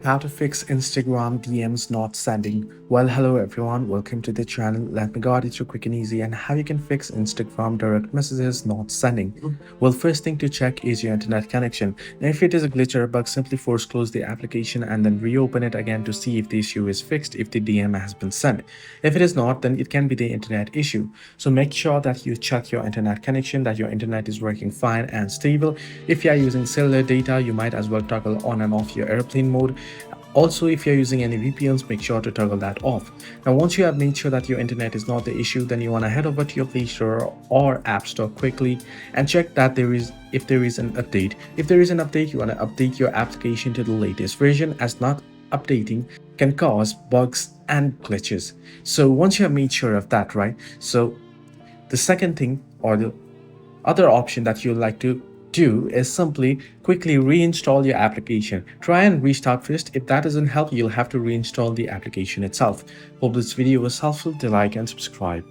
How to fix Instagram DMs not sending. Well, hello everyone, welcome to the channel. Let me guide you through quick and easy and how you can fix Instagram direct messages not sending. Well, first thing to check is your internet connection. Now, if it is a glitch or a bug, simply force close the application and then reopen it again to see if the issue is fixed, if the DM has been sent. If it is not, then it can be the internet issue. So make sure that you check your internet connection, that your internet is working fine and stable. If you are using cellular data, you might as well toggle on and off your airplane mode. Also, if you're using any VPNs, make sure to toggle that off. Now, once you have made sure that your internet is not the issue, then you want to head over to your Play Store or App Store quickly and check that if there is an update. If there is an update, you want to update your application to the latest version, as not updating can cause bugs and glitches. So once you have made sure of that, right? So the second thing, or the other option that you'd like to do, is simply quickly reinstall your application. Try and restart first. If that doesn't help, you'll have to reinstall the application itself. Hope this video was helpful. Do like and subscribe.